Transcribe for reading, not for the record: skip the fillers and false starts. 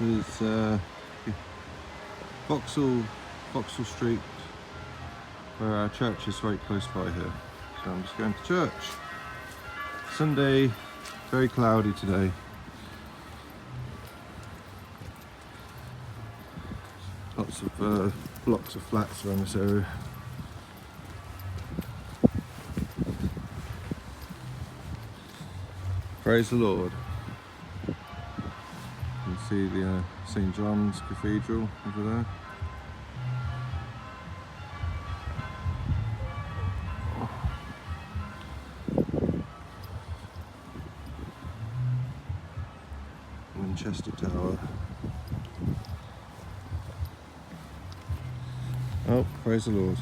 is Vauxhall Street, where our church is right close by here. So I'm just going to church. Sunday, very cloudy today. Lots of blocks of flats around this area. Praise the Lord. You can see the St. John's Cathedral over there. Winchester Tower. Oh, praise the Lord.